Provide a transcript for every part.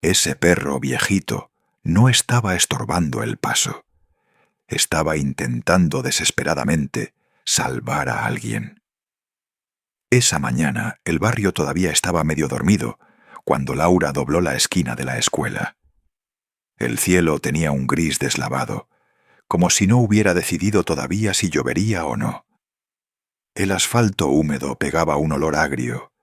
Ese perro viejito no estaba estorbando el paso. Estaba intentando desesperadamente salvar a alguien. Esa mañana el barrio todavía estaba medio dormido cuando Laura dobló la esquina de la escuela. El cielo tenía un gris deslavado, como si no hubiera decidido todavía si llovería o no. El asfalto húmedo pegaba un olor agrio,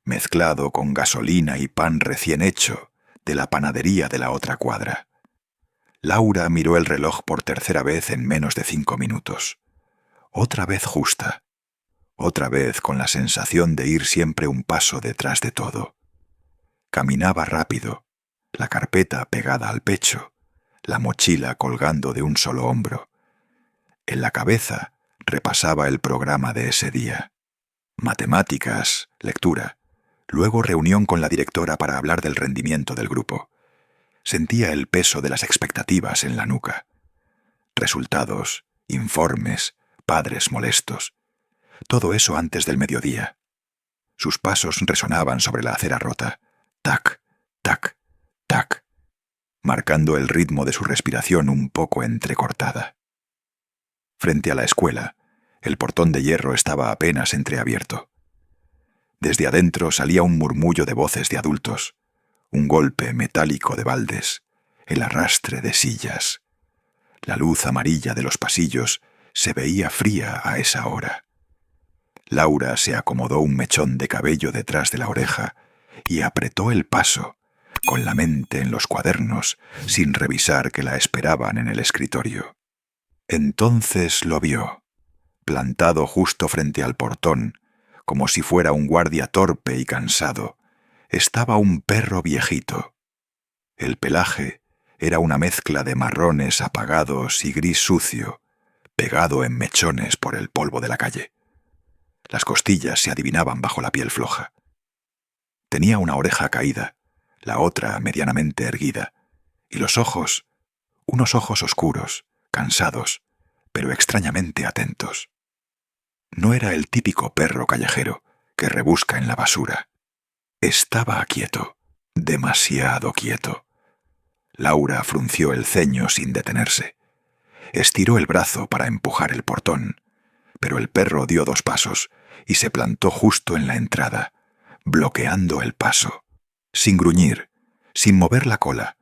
mezclado con gasolina y pan recién hecho de la panadería de la otra cuadra. Laura miró el reloj por tercera vez en menos de 5 minutos. Otra vez justa. Otra vez con la sensación de ir siempre un paso detrás de todo. Caminaba rápido, la carpeta pegada al pecho, la mochila colgando de un solo hombro. En la cabeza repasaba el programa de ese día. Matemáticas, lectura, luego reunión con la directora para hablar del rendimiento del grupo. Sentía el peso de las expectativas en la nuca. Resultados, informes, padres molestos. Todo eso antes del mediodía. Sus pasos resonaban sobre la acera rota. Tac, tac, tac, marcando el ritmo de su respiración un poco entrecortada. Frente a la escuela, el portón de hierro estaba apenas entreabierto. Desde adentro salía un murmullo de voces de adultos, un golpe metálico de baldes, el arrastre de sillas. La luz amarilla de los pasillos se veía fría a esa hora. Laura se acomodó un mechón de cabello detrás de la oreja y apretó el paso, con la mente en los cuadernos, sin revisar que la esperaban en el escritorio. Entonces lo vio, plantado justo frente al portón, como si fuera un guardia torpe y cansado. Estaba un perro viejito. El pelaje era una mezcla de marrones apagados y gris sucio, pegado en mechones por el polvo de la calle. Las costillas se adivinaban bajo la piel floja. Tenía una oreja caída, la otra medianamente erguida, y los ojos, unos ojos oscuros, cansados, pero extrañamente atentos. No era el típico perro callejero que rebusca en la basura. Estaba quieto, demasiado quieto. Laura frunció el ceño sin detenerse. Estiró el brazo para empujar el portón, pero el perro dio 2 pasos y se plantó justo en la entrada, bloqueando el paso, sin gruñir, sin mover la cola,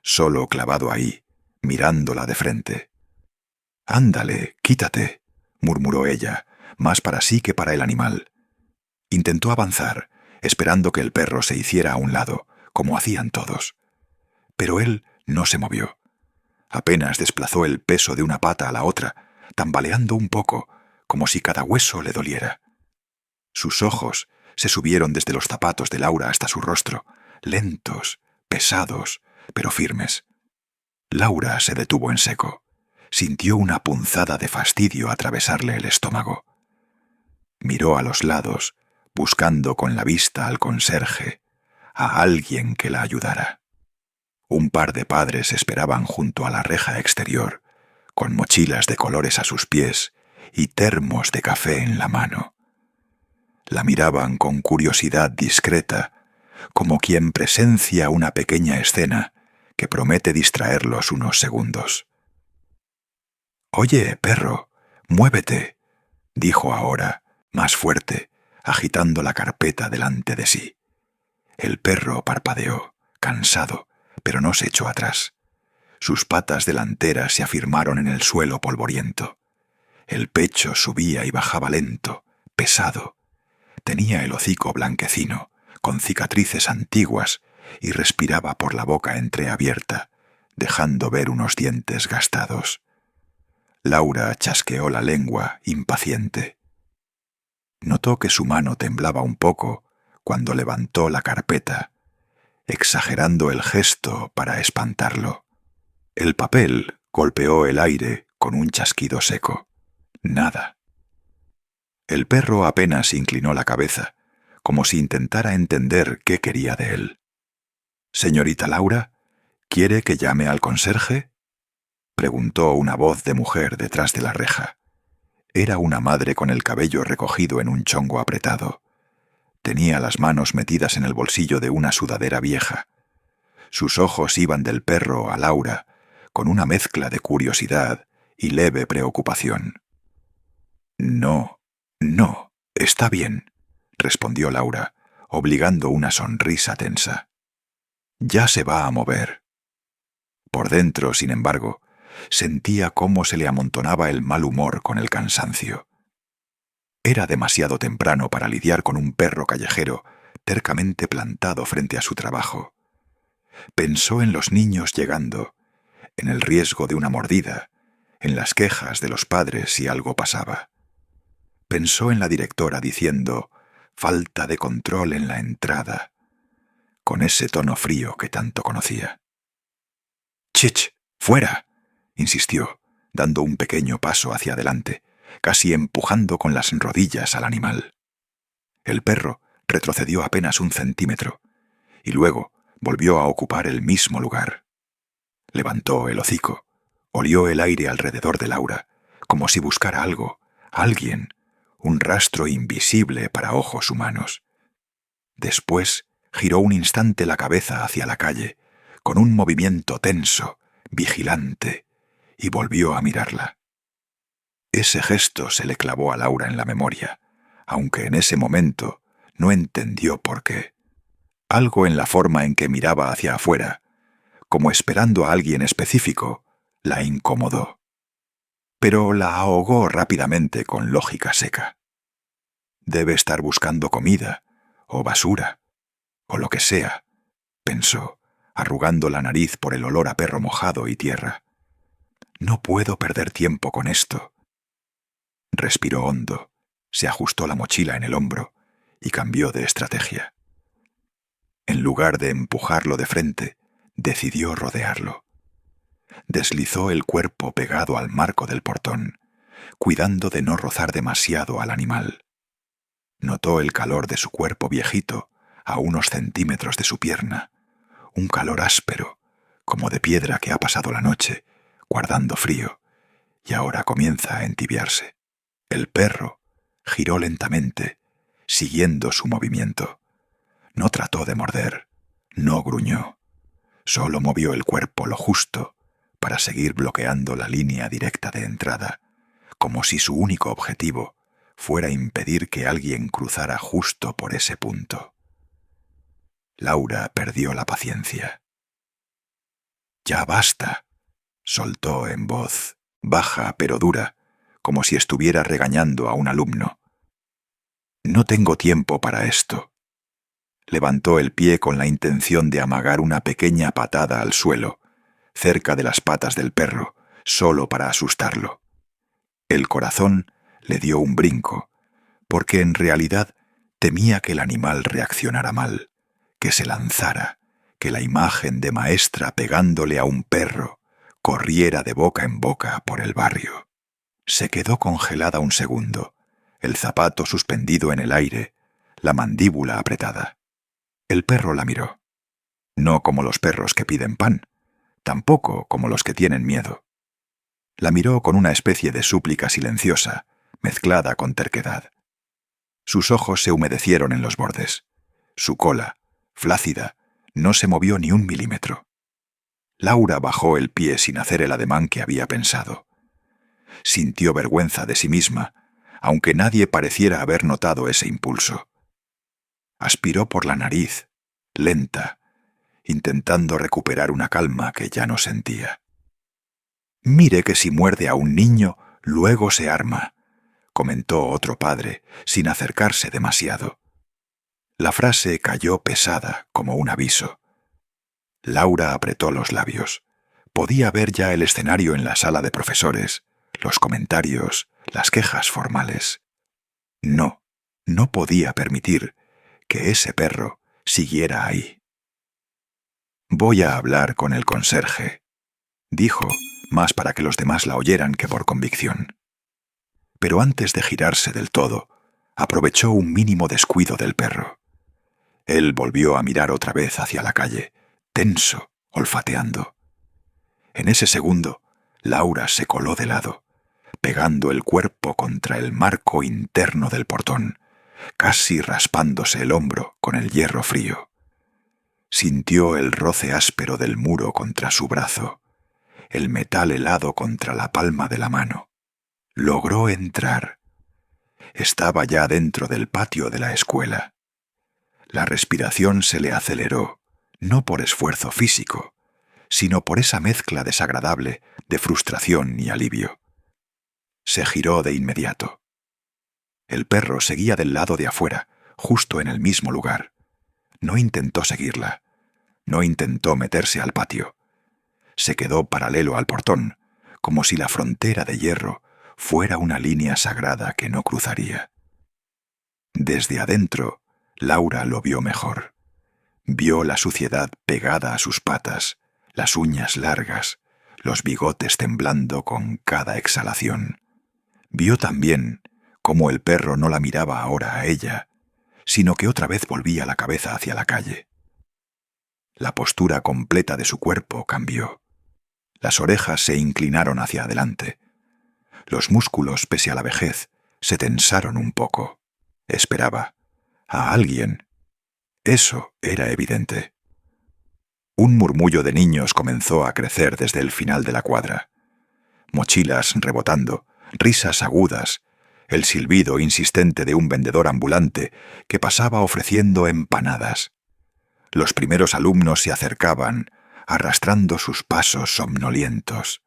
solo clavado ahí, mirándola de frente. «Ándale, quítate», murmuró ella, más para sí que para el animal. Intentó avanzar, esperando que el perro se hiciera a un lado, como hacían todos. Pero él no se movió. Apenas desplazó el peso de una pata a la otra, tambaleando un poco, como si cada hueso le doliera. Sus ojos se subieron desde los zapatos de Laura hasta su rostro, lentos, pesados, pero firmes. Laura se detuvo en seco. Sintió una punzada de fastidio atravesarle el estómago. Miró a los lados, buscando con la vista al conserje, a alguien que la ayudara. Un par de padres esperaban junto a la reja exterior, con mochilas de colores a sus pies y termos de café en la mano. La miraban con curiosidad discreta, como quien presencia una pequeña escena que promete distraerlos unos segundos. «Oye, perro, muévete», dijo ahora, más fuerte, agitando la carpeta delante de sí. El perro parpadeó, cansado, pero no se echó atrás. Sus patas delanteras se afirmaron en el suelo polvoriento. El pecho subía y bajaba lento, pesado. Tenía el hocico blanquecino, con cicatrices antiguas, y respiraba por la boca entreabierta, dejando ver unos dientes gastados. Laura chasqueó la lengua, impaciente. Notó que su mano temblaba un poco cuando levantó la carpeta, exagerando el gesto para espantarlo. El papel golpeó el aire con un chasquido seco. Nada. El perro apenas inclinó la cabeza, como si intentara entender qué quería de él. «Señorita Laura, ¿quiere que llame al conserje?», preguntó una voz de mujer detrás de la reja. Era una madre con el cabello recogido en un chongo apretado. Tenía las manos metidas en el bolsillo de una sudadera vieja. Sus ojos iban del perro a Laura, con una mezcla de curiosidad y leve preocupación. No, está bien, respondió Laura, obligando una sonrisa tensa. Ya se va a mover. Por dentro, sin embargo, sentía cómo se le amontonaba el mal humor con el cansancio. Era demasiado temprano para lidiar con un perro callejero tercamente plantado frente a su trabajo. Pensó en los niños llegando, en el riesgo de una mordida, en las quejas de los padres si algo pasaba. Pensó en la directora diciendo «falta de control en la entrada», con ese tono frío que tanto conocía. «¡Chich! ¡Fuera!», insistió, dando un pequeño paso hacia adelante, casi empujando con las rodillas al animal. El perro retrocedió apenas 1 centímetro, y luego volvió a ocupar el mismo lugar. Levantó el hocico, olió el aire alrededor de Laura, como si buscara algo, alguien, un rastro invisible para ojos humanos. Después giró un instante la cabeza hacia la calle, con un movimiento tenso, vigilante, y volvió a mirarla. Ese gesto se le clavó a Laura en la memoria, aunque en ese momento no entendió por qué. Algo en la forma en que miraba hacia afuera, como esperando a alguien específico, la incomodó. Pero la ahogó rápidamente con lógica seca. Debe estar buscando comida, o basura, o lo que sea, pensó, arrugando la nariz por el olor a perro mojado y tierra. No puedo perder tiempo con esto. Respiró hondo, se ajustó la mochila en el hombro y cambió de estrategia. En lugar de empujarlo de frente, decidió rodearlo. Deslizó el cuerpo pegado al marco del portón, cuidando de no rozar demasiado al animal. Notó el calor de su cuerpo viejito a unos centímetros de su pierna, un calor áspero, como de piedra que ha pasado la noche, guardando frío, y ahora comienza a entibiarse. El perro giró lentamente, siguiendo su movimiento. No trató de morder, no gruñó. Solo movió el cuerpo lo justo para seguir bloqueando la línea directa de entrada, como si su único objetivo fuera impedir que alguien cruzara justo por ese punto. Laura perdió la paciencia. «Ya basta», soltó en voz baja pero dura, como si estuviera regañando a un alumno. «No tengo tiempo para esto». Levantó el pie con la intención de amagar una pequeña patada al suelo, cerca de las patas del perro, solo para asustarlo. El corazón le dio un brinco, porque en realidad temía que el animal reaccionara mal, que se lanzara, que la imagen de maestra pegándole a un perro corriera de boca en boca por el barrio. Se quedó congelada un segundo, el zapato suspendido en el aire, la mandíbula apretada. El perro la miró. No como los perros que piden pan, tampoco como los que tienen miedo. La miró con una especie de súplica silenciosa, mezclada con terquedad. Sus ojos se humedecieron en los bordes. Su cola, flácida, no se movió ni 1 milímetro. Laura bajó el pie sin hacer el ademán que había pensado. Sintió vergüenza de sí misma, aunque nadie pareciera haber notado ese impulso. Aspiró por la nariz, lenta, intentando recuperar una calma que ya no sentía. «Mire que si muerde a un niño, luego se arma», comentó otro padre, sin acercarse demasiado. La frase cayó pesada como un aviso. Laura apretó los labios. Podía ver ya el escenario en la sala de profesores, los comentarios, las quejas formales. No podía permitir que ese perro siguiera ahí. «Voy a hablar con el conserje», dijo, más para que los demás la oyeran que por convicción. Pero antes de girarse del todo, aprovechó un mínimo descuido del perro. Él volvió a mirar otra vez hacia la calle, tenso, olfateando. En ese segundo, Laura se coló de lado, pegando el cuerpo contra el marco interno del portón, casi raspándose el hombro con el hierro frío. Sintió el roce áspero del muro contra su brazo, el metal helado contra la palma de la mano. Logró entrar. Estaba ya dentro del patio de la escuela. La respiración se le aceleró, no por esfuerzo físico, sino por esa mezcla desagradable de frustración y alivio. Se giró de inmediato. El perro seguía del lado de afuera, justo en el mismo lugar. No intentó seguirla. No intentó meterse al patio. Se quedó paralelo al portón, como si la frontera de hierro fuera una línea sagrada que no cruzaría. Desde adentro, Laura lo vio mejor. Vio la suciedad pegada a sus patas, las uñas largas, los bigotes temblando con cada exhalación. Vio también cómo el perro no la miraba ahora a ella, sino que otra vez volvía la cabeza hacia la calle. La postura completa de su cuerpo cambió. Las orejas se inclinaron hacia adelante. Los músculos, pese a la vejez, se tensaron un poco. Esperaba a alguien. Eso era evidente. Un murmullo de niños comenzó a crecer desde el final de la cuadra. Mochilas rebotando, risas agudas, el silbido insistente de un vendedor ambulante que pasaba ofreciendo empanadas. Los primeros alumnos se acercaban, arrastrando sus pasos somnolientos.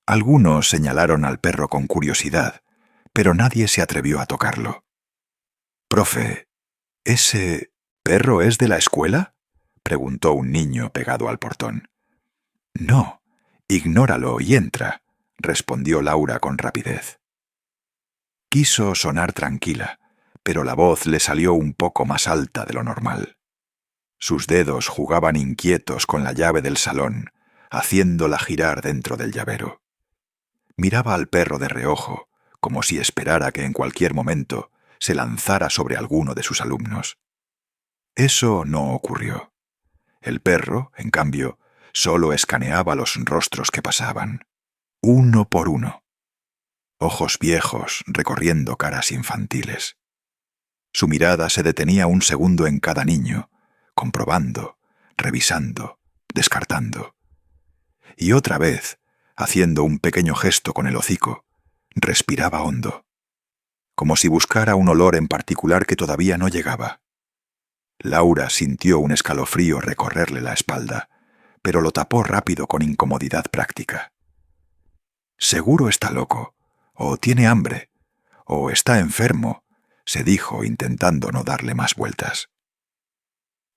Algunos señalaron al perro con curiosidad, pero nadie se atrevió a tocarlo. «Profe, ¿ese perro es de la escuela?», preguntó un niño pegado al portón. «No, ignóralo y entra», respondió Laura con rapidez. Quiso sonar tranquila, pero la voz le salió un poco más alta de lo normal. Sus dedos jugaban inquietos con la llave del salón, haciéndola girar dentro del llavero. Miraba al perro de reojo, como si esperara que en cualquier momento se lanzara sobre alguno de sus alumnos. Eso no ocurrió. El perro, en cambio, solo escaneaba los rostros que pasaban, uno por uno. Ojos viejos recorriendo caras infantiles. Su mirada se detenía un segundo en cada niño, comprobando, revisando, descartando. Y otra vez, haciendo un pequeño gesto con el hocico, respiraba hondo, como si buscara un olor en particular que todavía no llegaba. Laura sintió un escalofrío recorrerle la espalda, pero lo tapó rápido con incomodidad práctica. «Seguro está loco, o tiene hambre, o está enfermo», se dijo intentando no darle más vueltas.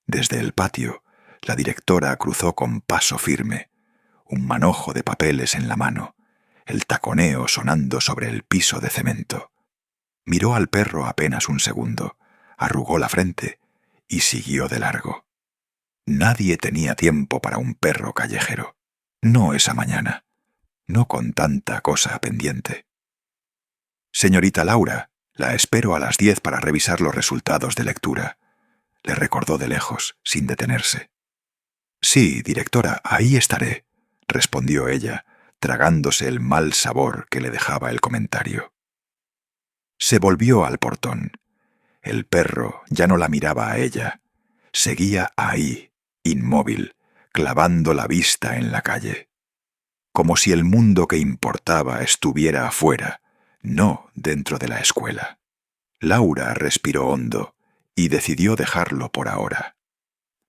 Desde el patio, la directora cruzó con paso firme, un manojo de papeles en la mano, el taconeo sonando sobre el piso de cemento. Miró al perro apenas un segundo, arrugó la frente y siguió de largo. Nadie tenía tiempo para un perro callejero. No esa mañana, no con tanta cosa pendiente. «Señorita Laura, la espero a las 10 para revisar los resultados de lectura», le recordó de lejos, sin detenerse. «Sí, directora, ahí estaré», respondió ella, tragándose el mal sabor que le dejaba el comentario. Se volvió al portón. El perro ya no la miraba a ella. Seguía ahí, inmóvil, clavando la vista en la calle. Como si el mundo que importaba estuviera afuera, no dentro de la escuela. Laura respiró hondo y decidió dejarlo por ahora.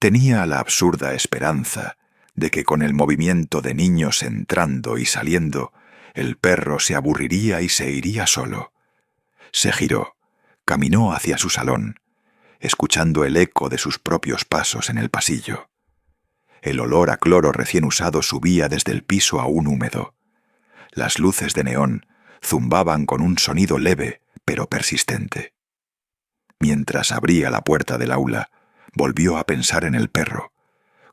Tenía la absurda esperanza de que con el movimiento de niños entrando y saliendo, el perro se aburriría y se iría solo. Se giró, caminó hacia su salón, escuchando el eco de sus propios pasos en el pasillo. El olor a cloro recién usado subía desde el piso aún húmedo. Las luces de neón zumbaban con un sonido leve pero persistente. Mientras abría la puerta del aula, volvió a pensar en el perro,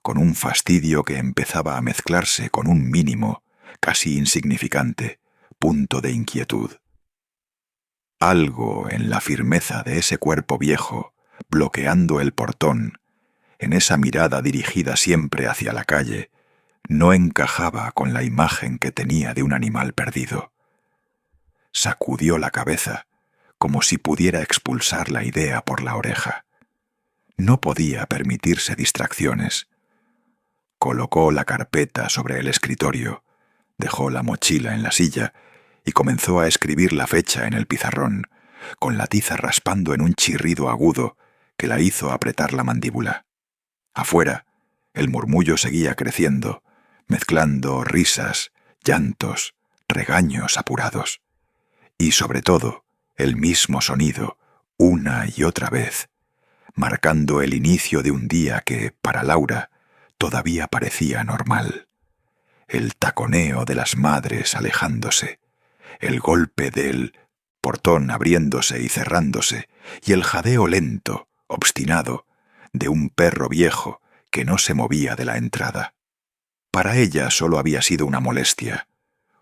con un fastidio que empezaba a mezclarse con un mínimo, casi insignificante, punto de inquietud. Algo en la firmeza de ese cuerpo viejo, bloqueando el portón, en esa mirada dirigida siempre hacia la calle, no encajaba con la imagen que tenía de un animal perdido. Sacudió la cabeza, como si pudiera expulsar la idea por la oreja. No podía permitirse distracciones. Colocó la carpeta sobre el escritorio, dejó la mochila en la silla y comenzó a escribir la fecha en el pizarrón, con la tiza raspando en un chirrido agudo que la hizo apretar la mandíbula. Afuera, el murmullo seguía creciendo, mezclando risas, llantos, regaños apurados. Y sobre todo, el mismo sonido, una y otra vez, marcando el inicio de un día que, para Laura, todavía parecía normal. El taconeo de las madres alejándose, el golpe del portón abriéndose y cerrándose, y el jadeo lento, obstinado, de un perro viejo que no se movía de la entrada. Para ella solo había sido una molestia,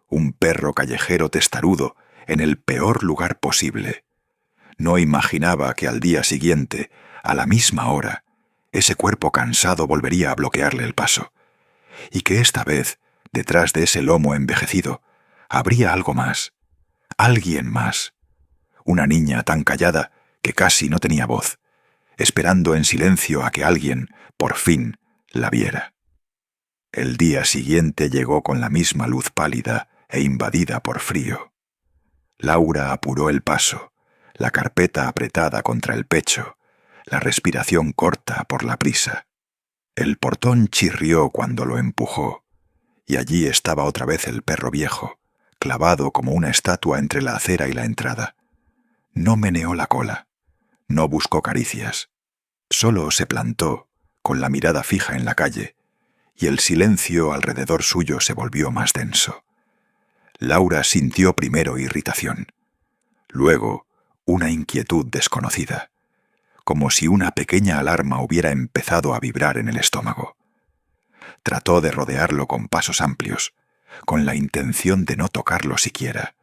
un perro callejero testarudo en el peor lugar posible. No imaginaba que al día siguiente, a la misma hora, ese cuerpo cansado volvería a bloquearle el paso, y que esta vez, detrás de ese lomo envejecido, habría algo más, alguien más, una niña tan callada que casi no tenía voz, esperando en silencio a que alguien, por fin, la viera. El día siguiente llegó con la misma luz pálida e invadida por frío. Laura apuró el paso, la carpeta apretada contra el pecho, la respiración corta por la prisa. El portón chirrió cuando lo empujó, y allí estaba otra vez el perro viejo, clavado como una estatua entre la acera y la entrada. No meneó la cola, no buscó caricias, solo se plantó, con la mirada fija en la calle, y el silencio alrededor suyo se volvió más denso. Laura sintió primero irritación, luego una inquietud desconocida, como si una pequeña alarma hubiera empezado a vibrar en el estómago. Trató de rodearlo con pasos amplios, con la intención de no tocarlo siquiera.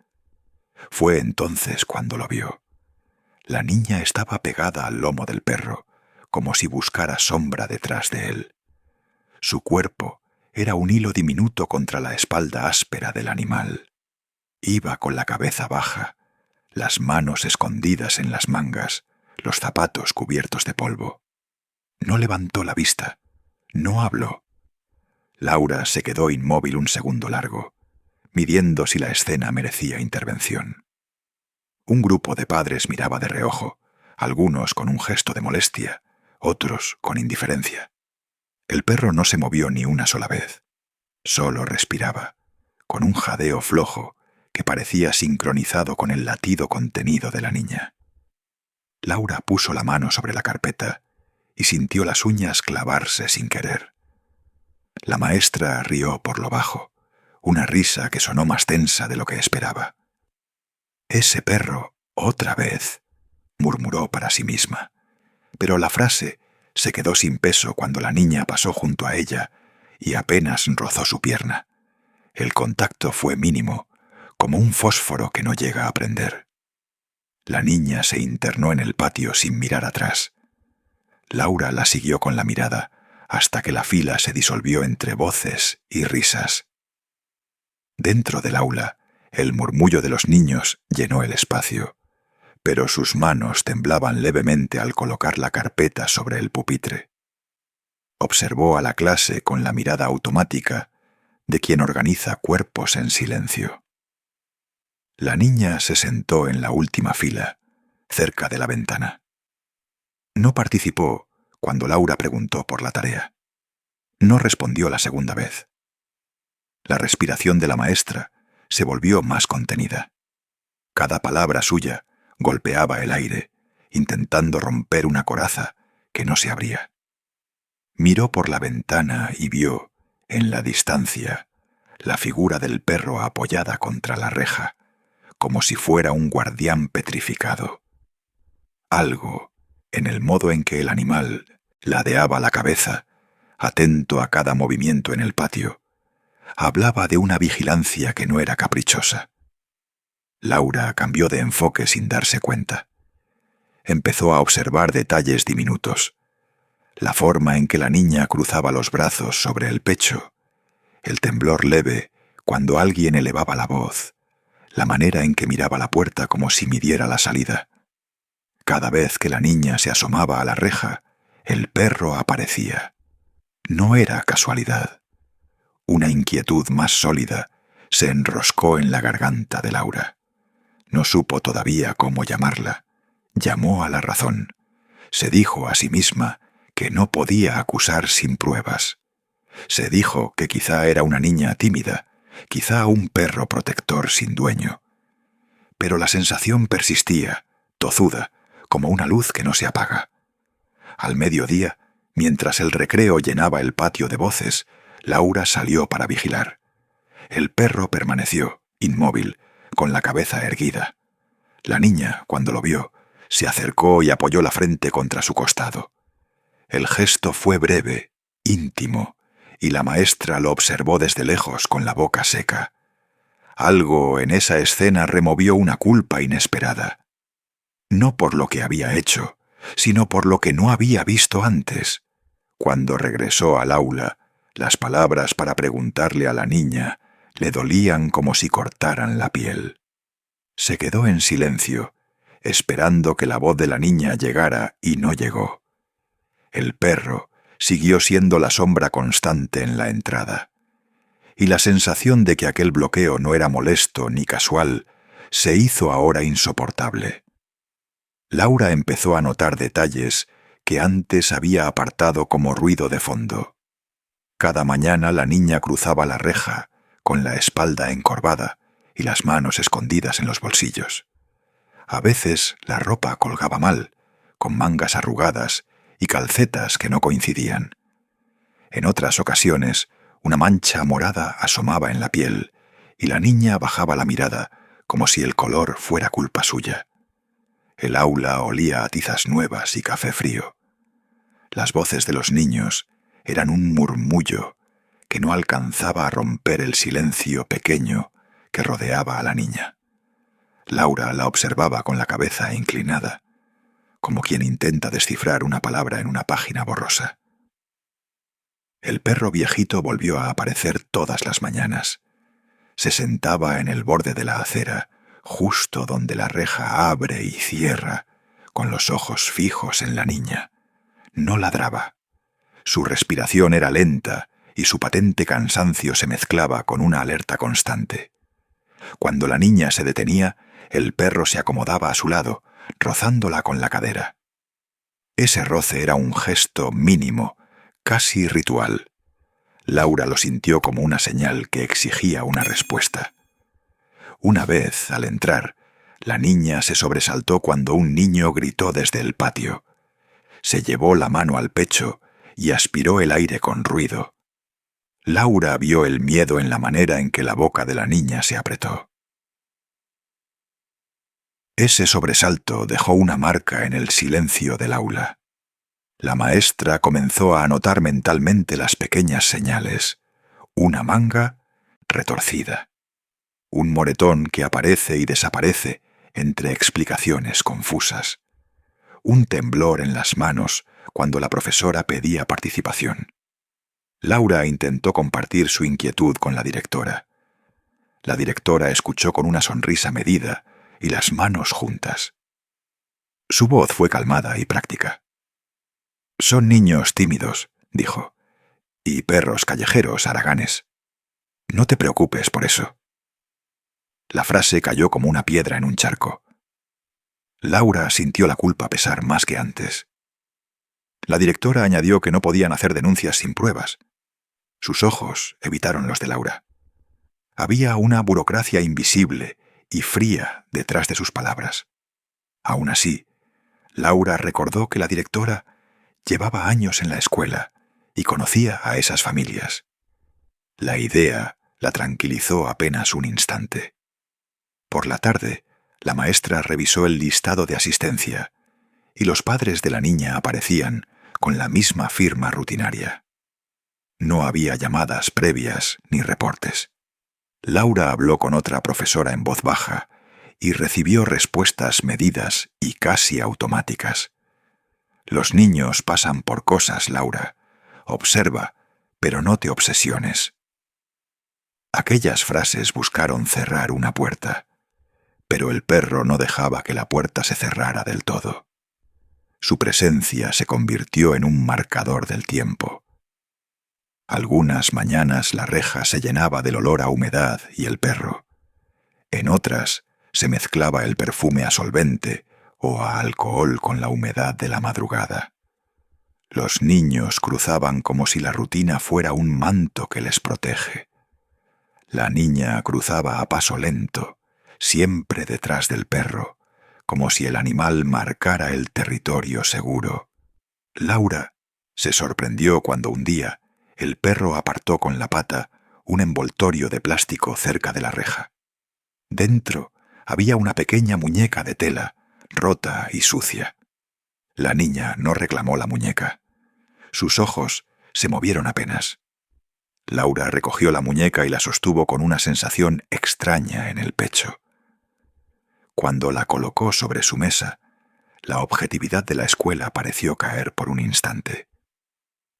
Fue entonces cuando lo vio. La niña estaba pegada al lomo del perro, como si buscara sombra detrás de él. Su cuerpo era un hilo diminuto contra la espalda áspera del animal. Iba con la cabeza baja, las manos escondidas en las mangas, los zapatos cubiertos de polvo. No levantó la vista, no habló. Laura se quedó inmóvil un segundo largo, midiendo si la escena merecía intervención. Un grupo de padres miraba de reojo, algunos con un gesto de molestia, otros con indiferencia. El perro no se movió ni una sola vez. Solo respiraba, con un jadeo flojo que parecía sincronizado con el latido contenido de la niña. Laura puso la mano sobre la carpeta y sintió las uñas clavarse sin querer. La maestra rió por lo bajo, una risa que sonó más tensa de lo que esperaba. «Ese perro, otra vez», murmuró para sí misma, pero la frase se quedó sin peso cuando la niña pasó junto a ella y apenas rozó su pierna. El contacto fue mínimo, como un fósforo que no llega a prender. La niña se internó en el patio sin mirar atrás. Laura la siguió con la mirada hasta que la fila se disolvió entre voces y risas. Dentro del aula, el murmullo de los niños llenó el espacio, pero sus manos temblaban levemente al colocar la carpeta sobre el pupitre. Observó a la clase con la mirada automática de quien organiza cuerpos en silencio. La niña se sentó en la última fila, cerca de la ventana. No participó cuando Laura preguntó por la tarea. No respondió la segunda vez. La respiración de la maestra se volvió más contenida. Cada palabra suya golpeaba el aire, intentando romper una coraza que no se abría. Miró por la ventana y vio, en la distancia, la figura del perro apoyada contra la reja, como si fuera un guardián petrificado. Algo, en el modo en que el animal ladeaba la cabeza, atento a cada movimiento en el patio, hablaba de una vigilancia que no era caprichosa. Laura cambió de enfoque sin darse cuenta. Empezó a observar detalles diminutos. La forma en que la niña cruzaba los brazos sobre el pecho, el temblor leve cuando alguien elevaba la voz, la manera en que miraba la puerta como si midiera la salida. Cada vez que la niña se asomaba a la reja, El perro aparecía. No era casualidad. Una inquietud más sólida se enroscó en la garganta de Laura. No supo todavía cómo llamarla. Llamó a la razón. Se dijo a sí misma que no podía acusar sin pruebas. Se dijo que quizá era una niña tímida, quizá un perro protector sin dueño. Pero la sensación persistía, tozuda, como una luz que no se apaga. Al mediodía, mientras el recreo llenaba el patio de voces, Laura salió para vigilar. El perro permaneció, inmóvil, con la cabeza erguida. La niña, cuando lo vio, se acercó y apoyó la frente contra su costado. El gesto fue breve, íntimo, y la maestra lo observó desde lejos con la boca seca. Algo en esa escena removió una culpa inesperada. No por lo que había hecho, sino por lo que no había visto antes. Cuando regresó al aula, las palabras para preguntarle a la niña le dolían como si cortaran la piel. Se quedó en silencio, esperando que la voz de la niña llegara, y no llegó. El perro siguió siendo la sombra constante en la entrada. Y la sensación de que aquel bloqueo no era molesto ni casual se hizo ahora insoportable. Laura empezó a notar detalles que antes había apartado como ruido de fondo. Cada mañana la niña cruzaba la reja, con la espalda encorvada y las manos escondidas en los bolsillos. A veces la ropa colgaba mal, con mangas arrugadas y calcetas que no coincidían. En otras ocasiones, una mancha morada asomaba en la piel y la niña bajaba la mirada como si el color fuera culpa suya. El aula olía a tizas nuevas y café frío. Las voces de los niños eran un murmullo que no alcanzaba a romper el silencio pequeño que rodeaba a la niña. Laura la observaba con la cabeza inclinada, como quien intenta descifrar una palabra en una página borrosa. El perro viejito volvió a aparecer todas las mañanas. Se sentaba en el borde de la acera, justo donde la reja abre y cierra, con los ojos fijos en la niña. No ladraba. Su respiración era lenta y su patente cansancio se mezclaba con una alerta constante. Cuando la niña se detenía, el perro se acomodaba a su lado, rozándola con la cadera. Ese roce era un gesto mínimo, casi ritual. Laura lo sintió como una señal que exigía una respuesta. Una vez, al entrar, la niña se sobresaltó cuando un niño gritó desde el patio. Se llevó la mano al pecho y aspiró el aire con ruido. Laura vio el miedo en la manera en que la boca de la niña se apretó. Ese sobresalto dejó una marca en el silencio del aula. La maestra comenzó a anotar mentalmente las pequeñas señales. Una manga retorcida. Un moretón que aparece y desaparece entre explicaciones confusas. Un temblor en las manos cuando la profesora pedía participación. Laura intentó compartir su inquietud con la directora. La directora escuchó con una sonrisa medida y las manos juntas. Su voz fue calmada y práctica. «Son niños tímidos», dijo, «y perros callejeros haraganes. No te preocupes por eso». La frase cayó como una piedra en un charco. Laura sintió la culpa pesar más que antes. La directora añadió que no podían hacer denuncias sin pruebas. Sus ojos evitaron los de Laura. Había una burocracia invisible y fría detrás de sus palabras. Aún así, Laura recordó que la directora llevaba años en la escuela y conocía a esas familias. La idea la tranquilizó apenas un instante. Por la tarde, la maestra revisó el listado de asistencia y los padres de la niña aparecían con la misma firma rutinaria. No había llamadas previas ni reportes. Laura habló con otra profesora en voz baja y recibió respuestas medidas y casi automáticas. Los niños pasan por cosas, Laura. Observa, pero no te obsesiones. Aquellas frases buscaron cerrar una puerta, pero el perro no dejaba que la puerta se cerrara del todo. Su presencia se convirtió en un marcador del tiempo. Algunas mañanas la reja se llenaba del olor a humedad y el perro. En otras se mezclaba el perfume a solvente o a alcohol con la humedad de la madrugada. Los niños cruzaban como si la rutina fuera un manto que les protege. La niña cruzaba a paso lento, siempre detrás del perro, como si el animal marcara el territorio seguro. Laura se sorprendió cuando un día el perro apartó con la pata un envoltorio de plástico cerca de la reja. Dentro había una pequeña muñeca de tela, rota y sucia. La niña no reclamó la muñeca. Sus ojos se movieron apenas. Laura recogió la muñeca y la sostuvo con una sensación extraña en el pecho. Cuando la colocó sobre su mesa, la objetividad de la escuela pareció caer por un instante.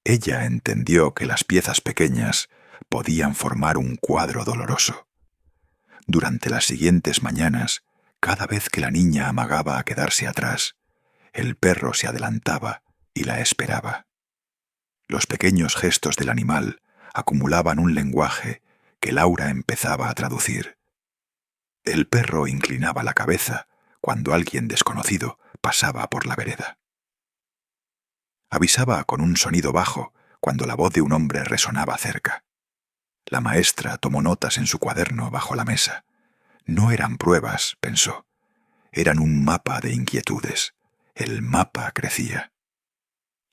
Ella entendió que las piezas pequeñas podían formar un cuadro doloroso. Durante las siguientes mañanas, cada vez que la niña amagaba a quedarse atrás, el perro se adelantaba y la esperaba. Los pequeños gestos del animal acumulaban un lenguaje que Laura empezaba a traducir. El perro inclinaba la cabeza cuando alguien desconocido pasaba por la vereda. Avisaba con un sonido bajo cuando la voz de un hombre resonaba cerca. La maestra tomó notas en su cuaderno bajo la mesa. No eran pruebas, pensó. Eran un mapa de inquietudes. El mapa crecía.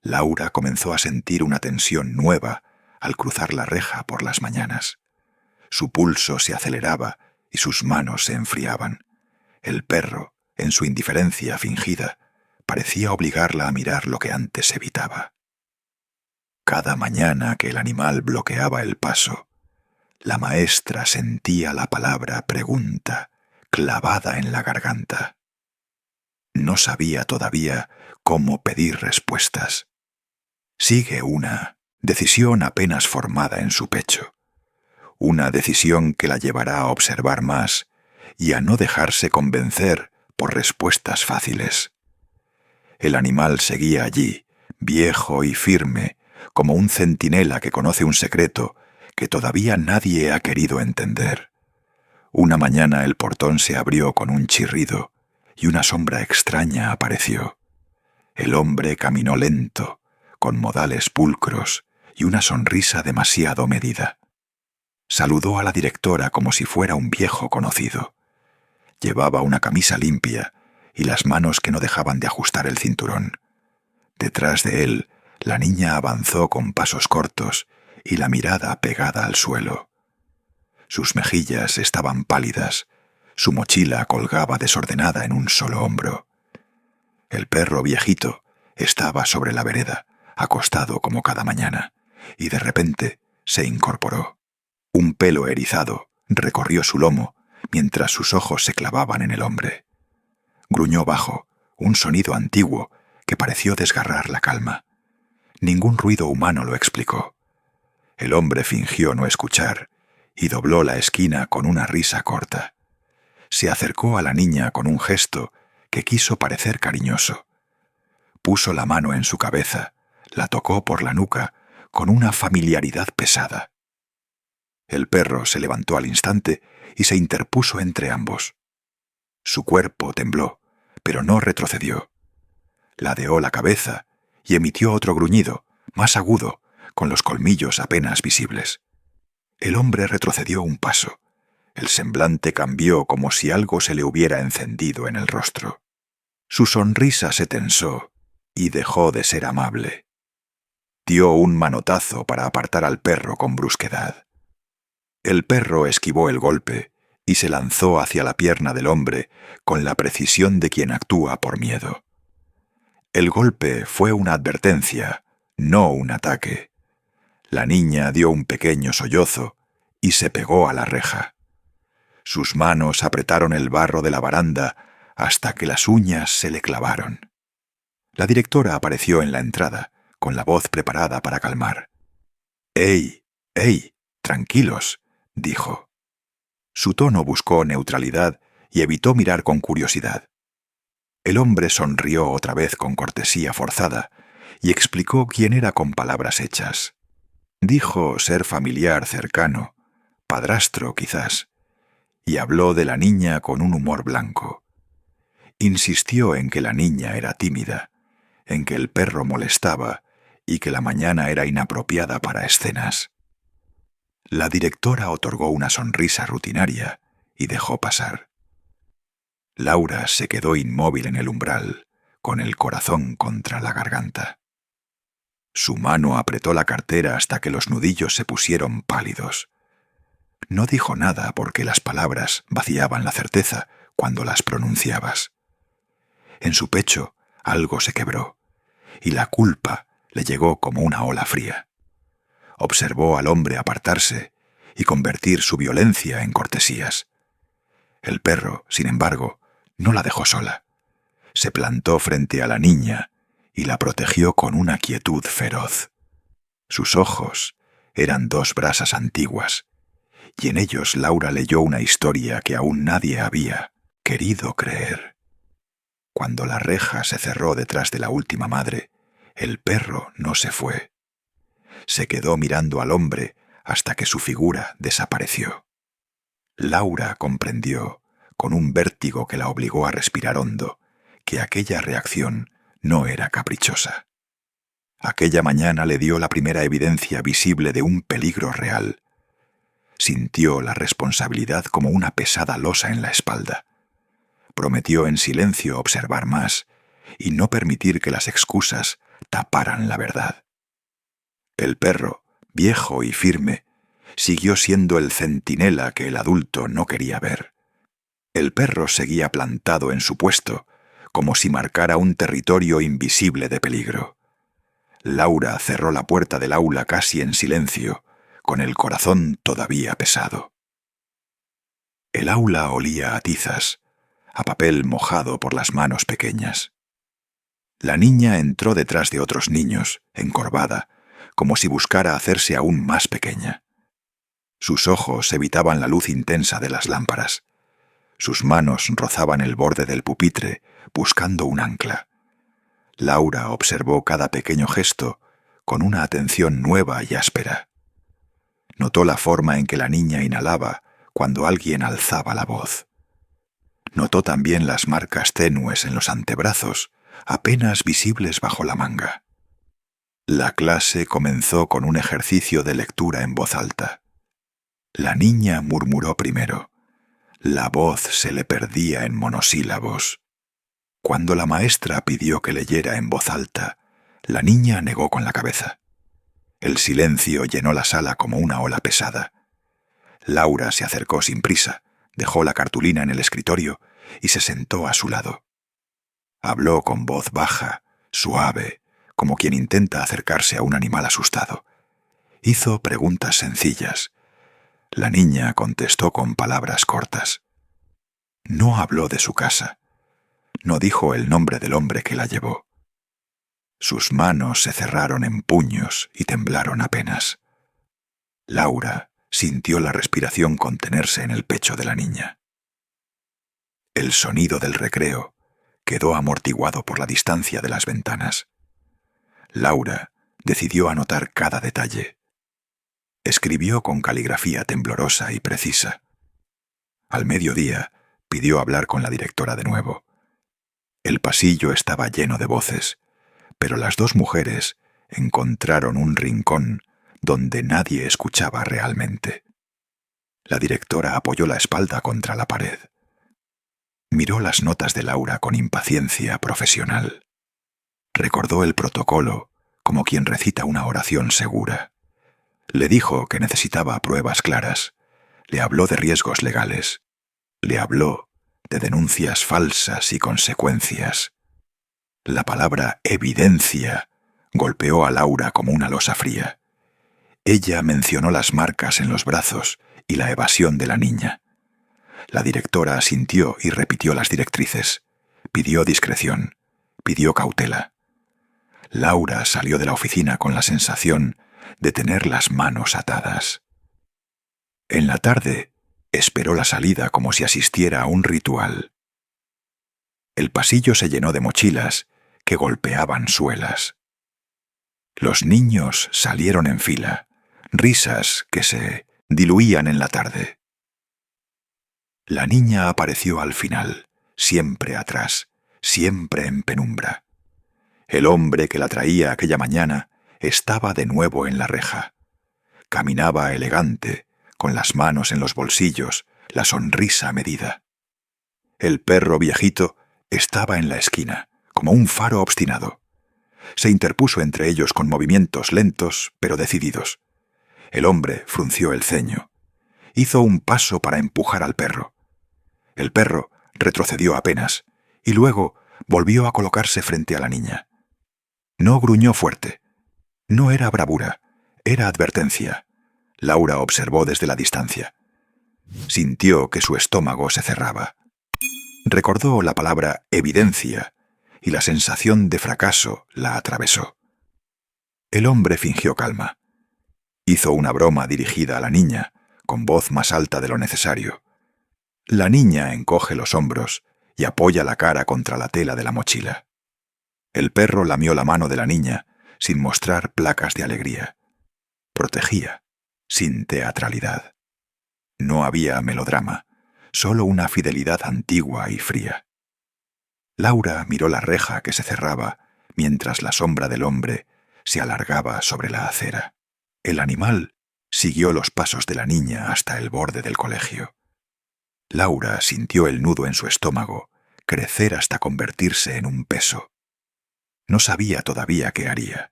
Laura comenzó a sentir una tensión nueva al cruzar la reja por las mañanas. Su pulso se aceleraba y sus manos se enfriaban. El perro, en su indiferencia fingida, parecía obligarla a mirar lo que antes evitaba. Cada mañana que el animal bloqueaba el paso, la maestra sentía la palabra pregunta clavada en la garganta. No sabía todavía cómo pedir respuestas. Sigue una decisión apenas formada en su pecho. Una decisión que la llevará a observar más y a no dejarse convencer por respuestas fáciles. El animal seguía allí, viejo y firme, como un centinela que conoce un secreto que todavía nadie ha querido entender. Una mañana el portón se abrió con un chirrido y una sombra extraña apareció. El hombre caminó lento, con modales pulcros y una sonrisa demasiado medida. Saludó a la directora como si fuera un viejo conocido. Llevaba una camisa limpia y las manos que no dejaban de ajustar el cinturón. Detrás de él, la niña avanzó con pasos cortos y la mirada pegada al suelo. Sus mejillas estaban pálidas, su mochila colgaba desordenada en un solo hombro. El perro viejito estaba sobre la vereda, acostado como cada mañana, y de repente se incorporó. Un pelo erizado recorrió su lomo mientras sus ojos se clavaban en el hombre. Gruñó bajo, un sonido antiguo que pareció desgarrar la calma. Ningún ruido humano lo explicó. El hombre fingió no escuchar y dobló la esquina con una risa corta. Se acercó a la niña con un gesto que quiso parecer cariñoso. Puso la mano en su cabeza, la tocó por la nuca con una familiaridad pesada. El perro se levantó al instante y se interpuso entre ambos. Su cuerpo tembló, pero no retrocedió. Ladeó la cabeza y emitió otro gruñido, más agudo, con los colmillos apenas visibles. El hombre retrocedió un paso. El semblante cambió como si algo se le hubiera encendido en el rostro. Su sonrisa se tensó y dejó de ser amable. Dio un manotazo para apartar al perro con brusquedad. El perro esquivó el golpe y se lanzó hacia la pierna del hombre con la precisión de quien actúa por miedo. El golpe fue una advertencia, no un ataque. La niña dio un pequeño sollozo y se pegó a la reja. Sus manos apretaron el barro de la baranda hasta que las uñas se le clavaron. La directora apareció en la entrada, con la voz preparada para calmar. «¡Ey! ¡Ey! Tranquilos», dijo. Su tono buscó neutralidad y evitó mirar con curiosidad. El hombre sonrió otra vez con cortesía forzada y explicó quién era con palabras hechas. Dijo ser familiar cercano, padrastro quizás, y habló de la niña con un humor blanco. Insistió en que la niña era tímida, en que el perro molestaba y que la mañana era inapropiada para escenas. La directora otorgó una sonrisa rutinaria y dejó pasar. Laura se quedó inmóvil en el umbral, con el corazón contra la garganta. Su mano apretó la cartera hasta que los nudillos se pusieron pálidos. No dijo nada porque las palabras vaciaban la certeza cuando las pronunciabas. En su pecho algo se quebró, y la culpa le llegó como una ola fría. Observó al hombre apartarse y convertir su violencia en cortesías. El perro, sin embargo, no la dejó sola. Se plantó frente a la niña y la protegió con una quietud feroz. Sus ojos eran dos brasas antiguas, y en ellos Laura leyó una historia que aún nadie había querido creer. Cuando la reja se cerró detrás de la última madre, el perro no se fue. Se quedó mirando al hombre hasta que su figura desapareció. Laura comprendió, con un vértigo que la obligó a respirar hondo, que aquella reacción no era caprichosa. Aquella mañana le dio la primera evidencia visible de un peligro real. Sintió la responsabilidad como una pesada losa en la espalda. Prometió en silencio observar más y no permitir que las excusas taparan la verdad. El perro, viejo y firme, siguió siendo el centinela que el adulto no quería ver. El perro seguía plantado en su puesto, como si marcara un territorio invisible de peligro. Laura cerró la puerta del aula casi en silencio, con el corazón todavía pesado. El aula olía a tizas, a papel mojado por las manos pequeñas. La niña entró detrás de otros niños, encorvada, como si buscara hacerse aún más pequeña. Sus ojos evitaban la luz intensa de las lámparas. Sus manos rozaban el borde del pupitre, buscando un ancla. Laura observó cada pequeño gesto con una atención nueva y áspera. Notó la forma en que la niña inhalaba cuando alguien alzaba la voz. Notó también las marcas tenues en los antebrazos, apenas visibles bajo la manga. La clase comenzó con un ejercicio de lectura en voz alta. La niña murmuró primero. La voz se le perdía en monosílabos. Cuando la maestra pidió que leyera en voz alta, la niña negó con la cabeza. El silencio llenó la sala como una ola pesada. Laura se acercó sin prisa, dejó la cartulina en el escritorio y se sentó a su lado. Habló con voz baja, suave, como quien intenta acercarse a un animal asustado. Hizo preguntas sencillas. La niña contestó con palabras cortas. No habló de su casa. No dijo el nombre del hombre que la llevó. Sus manos se cerraron en puños y temblaron apenas. Laura sintió la respiración contenerse en el pecho de la niña. El sonido del recreo quedó amortiguado por la distancia de las ventanas. Laura decidió anotar cada detalle. Escribió con caligrafía temblorosa y precisa. Al mediodía pidió hablar con la directora de nuevo. El pasillo estaba lleno de voces, pero las dos mujeres encontraron un rincón donde nadie escuchaba realmente. La directora apoyó la espalda contra la pared. Miró las notas de Laura con impaciencia profesional. Recordó el protocolo como quien recita una oración segura. Le dijo que necesitaba pruebas claras. Le habló de riesgos legales. Le habló de denuncias falsas y consecuencias. La palabra evidencia golpeó a Laura como una losa fría. Ella mencionó las marcas en los brazos y la evasión de la niña. La directora asintió y repitió las directrices. Pidió discreción, pidió cautela. Laura salió de la oficina con la sensación de tener las manos atadas. En la tarde, esperó la salida como si asistiera a un ritual. El pasillo se llenó de mochilas que golpeaban suelas. Los niños salieron en fila, risas que se diluían en la tarde. La niña apareció al final, siempre atrás, siempre en penumbra. El hombre que la traía aquella mañana estaba de nuevo en la reja. Caminaba elegante, con las manos en los bolsillos, la sonrisa medida. El perro viejito estaba en la esquina, como un faro obstinado. Se interpuso entre ellos con movimientos lentos, pero decididos. El hombre frunció el ceño. Hizo un paso para empujar al perro. El perro retrocedió apenas, y luego volvió a colocarse frente a la niña. No gruñó fuerte. No era bravura, era advertencia. Laura observó desde la distancia. Sintió que su estómago se cerraba. Recordó la palabra evidencia, y la sensación de fracaso la atravesó. El hombre fingió calma. Hizo una broma dirigida a la niña, con voz más alta de lo necesario. La niña encoge los hombros y apoya la cara contra la tela de la mochila. El perro lamió la mano de la niña sin mostrar placas de alegría. Protegía, sin teatralidad. No había melodrama, solo una fidelidad antigua y fría. Laura miró la reja que se cerraba mientras la sombra del hombre se alargaba sobre la acera. El animal siguió los pasos de la niña hasta el borde del colegio. Laura sintió el nudo en su estómago crecer hasta convertirse en un peso. No sabía todavía qué haría.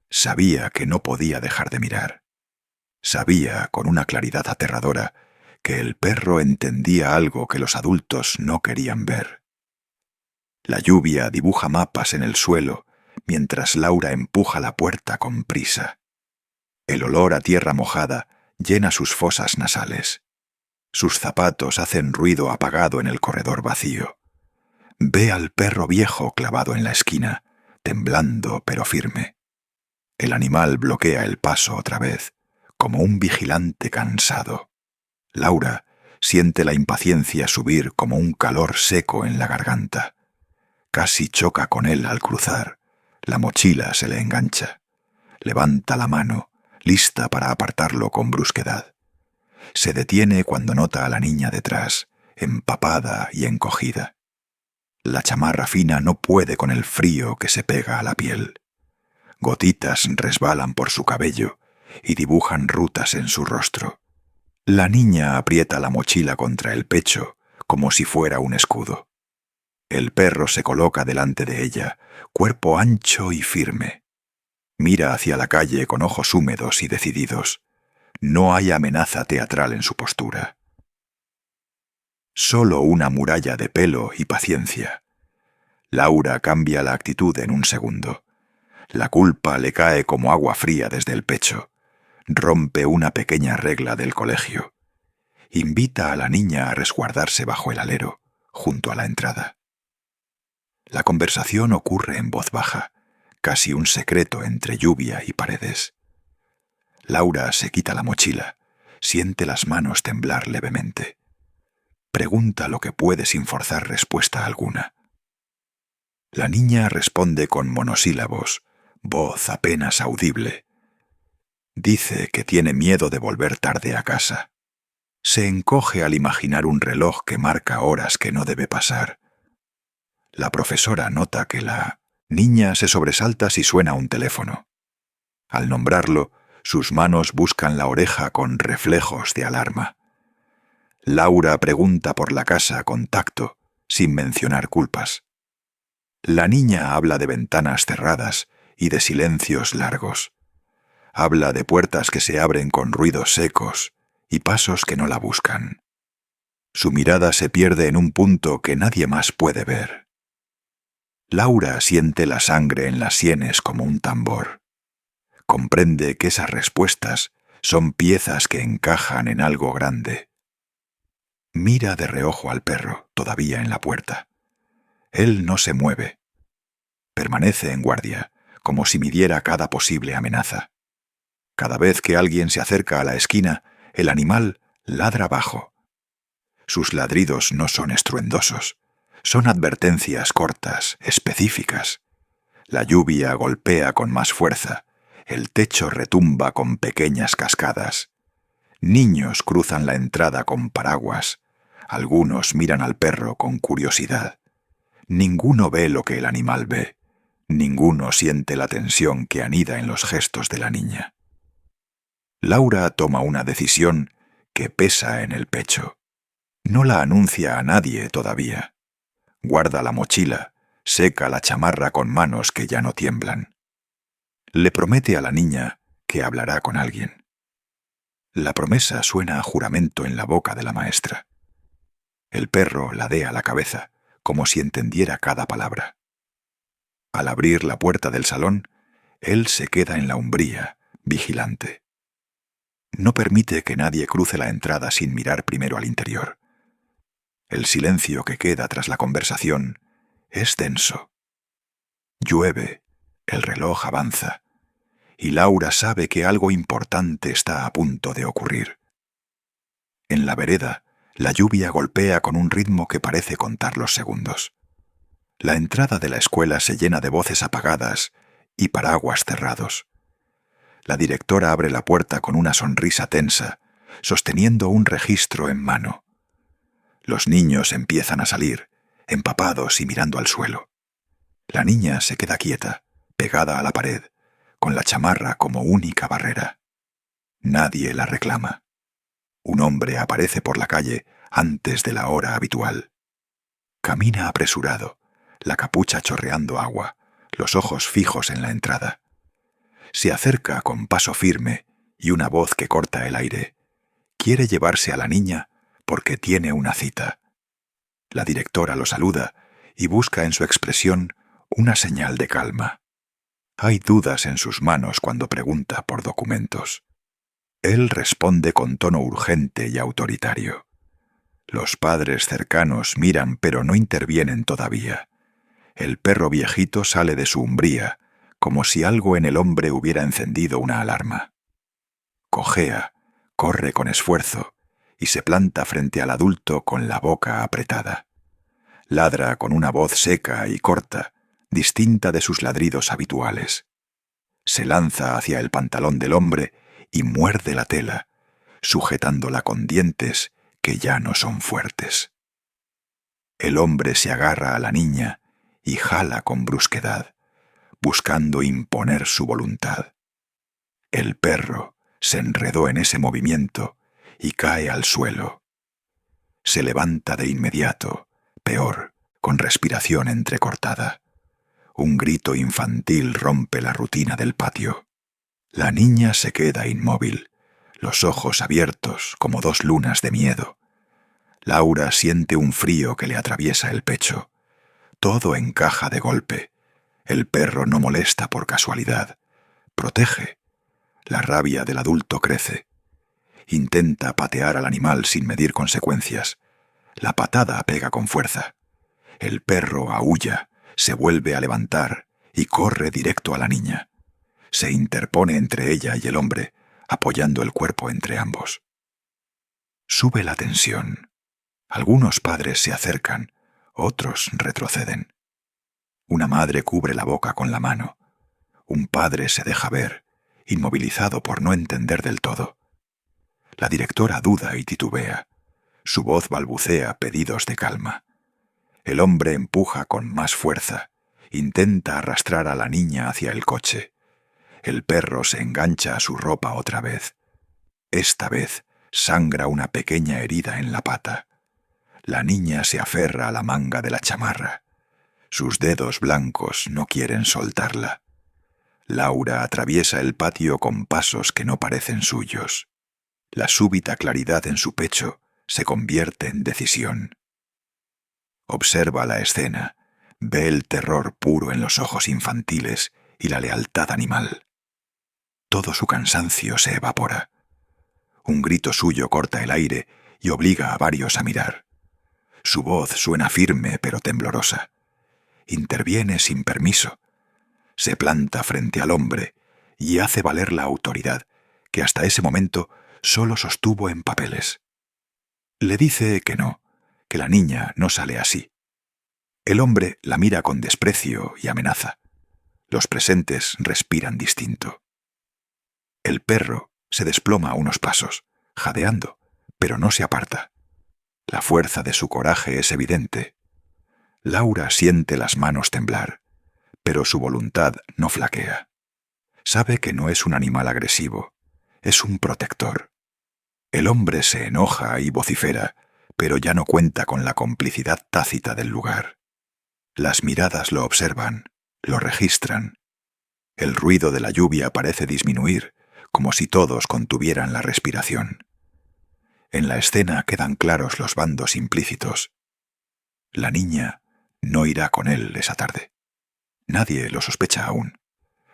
Sabía que no podía dejar de mirar. Sabía, con una claridad aterradora, que el perro entendía algo que los adultos no querían ver. La lluvia dibuja mapas en el suelo mientras Laura empuja la puerta con prisa. El olor a tierra mojada llena sus fosas nasales. Sus zapatos hacen ruido apagado en el corredor vacío. Ve al perro viejo clavado en la esquina, temblando pero firme. El animal bloquea el paso otra vez, como un vigilante cansado. Laura siente la impaciencia subir como un calor seco en la garganta. Casi choca con él al cruzar. La mochila se le engancha. Levanta la mano, lista para apartarlo con brusquedad. Se detiene cuando nota a la niña detrás, empapada y encogida. La chamarra fina no puede con el frío que se pega a la piel. Gotitas resbalan por su cabello y dibujan rutas en su rostro. La niña aprieta la mochila contra el pecho como si fuera un escudo. El perro se coloca delante de ella, cuerpo ancho y firme. Mira hacia la calle con ojos húmedos y decididos. No hay amenaza teatral en su postura. Solo una muralla de pelo y paciencia. Laura cambia la actitud en un segundo. La culpa le cae como agua fría desde el pecho. Rompe una pequeña regla del colegio. Invita a la niña a resguardarse bajo el alero, junto a la entrada. La conversación ocurre en voz baja, casi un secreto entre lluvia y paredes. Laura se quita la mochila, siente las manos temblar levemente. Pregunta lo que puede sin forzar respuesta alguna. La niña responde con monosílabos, voz apenas audible. Dice que tiene miedo de volver tarde a casa. Se encoge al imaginar un reloj que marca horas que no debe pasar. La profesora nota que la niña se sobresalta si suena un teléfono. Al nombrarlo, sus manos buscan la oreja con reflejos de alarma. Laura pregunta por la casa con tacto, sin mencionar culpas. La niña habla de ventanas cerradas y de silencios largos. Habla de puertas que se abren con ruidos secos y pasos que no la buscan. Su mirada se pierde en un punto que nadie más puede ver. Laura siente la sangre en las sienes como un tambor. Comprende que esas respuestas son piezas que encajan en algo grande. Mira de reojo al perro, todavía en la puerta. Él no se mueve. Permanece en guardia, como si midiera cada posible amenaza. Cada vez que alguien se acerca a la esquina, el animal ladra bajo. Sus ladridos no son estruendosos, Son advertencias cortas, específicas. La lluvia golpea con más fuerza. El techo retumba con pequeñas cascadas. Niños cruzan la entrada con paraguas. Algunos miran al perro con curiosidad. Ninguno ve lo que el animal ve. Ninguno siente la tensión que anida en los gestos de la niña. Laura toma una decisión que pesa en el pecho. No la anuncia a nadie todavía. Guarda la mochila, seca la chamarra con manos que ya no tiemblan. Le promete a la niña que hablará con alguien. La promesa suena a juramento en la boca de la maestra. El perro ladea la cabeza, como si entendiera cada palabra. Al abrir la puerta del salón, él se queda en la umbría, vigilante. No permite que nadie cruce la entrada sin mirar primero al interior. El silencio que queda tras la conversación es denso. Llueve, el reloj avanza, y Laura sabe que algo importante está a punto de ocurrir. En la vereda, la lluvia golpea con un ritmo que parece contar los segundos. La entrada de la escuela se llena de voces apagadas y paraguas cerrados. La directora abre la puerta con una sonrisa tensa, sosteniendo un registro en mano. Los niños empiezan a salir, empapados y mirando al suelo. La niña se queda quieta, pegada a la pared, con la chamarra como única barrera. Nadie la reclama. Un hombre aparece por la calle antes de la hora habitual. Camina apresurado, la capucha chorreando agua, los ojos fijos en la entrada. Se acerca con paso firme y una voz que corta el aire. Quiere llevarse a la niña porque tiene una cita. La directora lo saluda y busca en su expresión una señal de calma. Hay dudas en sus manos cuando pregunta por documentos. Él responde con tono urgente y autoritario. Los padres cercanos miran pero no intervienen todavía. El perro viejito sale de su umbría, como si algo en el hombre hubiera encendido una alarma. Cojea, corre con esfuerzo y se planta frente al adulto con la boca apretada. Ladra con una voz seca y corta, distinta de sus ladridos habituales. Se lanza hacia el pantalón del hombre y muerde la tela, sujetándola con dientes que ya no son fuertes. El hombre se agarra a la niña y jala con brusquedad, buscando imponer su voluntad. El perro se enredó en ese movimiento y cae al suelo. Se levanta de inmediato, peor, con respiración entrecortada. Un grito infantil rompe la rutina del patio. La niña se queda inmóvil, los ojos abiertos como dos lunas de miedo. Laura siente un frío que le atraviesa el pecho. Todo encaja de golpe. El perro no molesta por casualidad. Protege. La rabia del adulto crece. Intenta patear al animal sin medir consecuencias. La patada pega con fuerza. El perro aúlla, se vuelve a levantar y corre directo a la niña. Se interpone entre ella y el hombre, apoyando el cuerpo entre ambos. Sube la tensión. Algunos padres se acercan, otros retroceden. Una madre cubre la boca con la mano. Un padre se deja ver, inmovilizado por no entender del todo. La directora duda y titubea. Su voz balbucea pedidos de calma. El hombre empuja con más fuerza. Intenta arrastrar a la niña hacia el coche. El perro se engancha a su ropa otra vez. Esta vez sangra una pequeña herida en la pata. La niña se aferra a la manga de la chamarra. Sus dedos blancos no quieren soltarla. Laura atraviesa el patio con pasos que no parecen suyos. La súbita claridad en su pecho se convierte en decisión. Observa la escena, ve el terror puro en los ojos infantiles y la lealtad animal. Todo su cansancio se evapora. Un grito suyo corta el aire y obliga a varios a mirar. Su voz suena firme pero temblorosa. Interviene sin permiso. Se planta frente al hombre y hace valer la autoridad que hasta ese momento solo sostuvo en papeles. Le dice que no, que la niña no sale así. El hombre la mira con desprecio y amenaza. Los presentes respiran distinto. El perro se desploma a unos pasos, jadeando, pero no se aparta. La fuerza de su coraje es evidente. Laura siente las manos temblar, pero su voluntad no flaquea. Sabe que no es un animal agresivo, es un protector. El hombre se enoja y vocifera, pero ya no cuenta con la complicidad tácita del lugar. Las miradas lo observan, lo registran. El ruido de la lluvia parece disminuir, como si todos contuvieran la respiración. En la escena quedan claros los bandos implícitos. La niña no irá con él esa tarde. Nadie lo sospecha aún,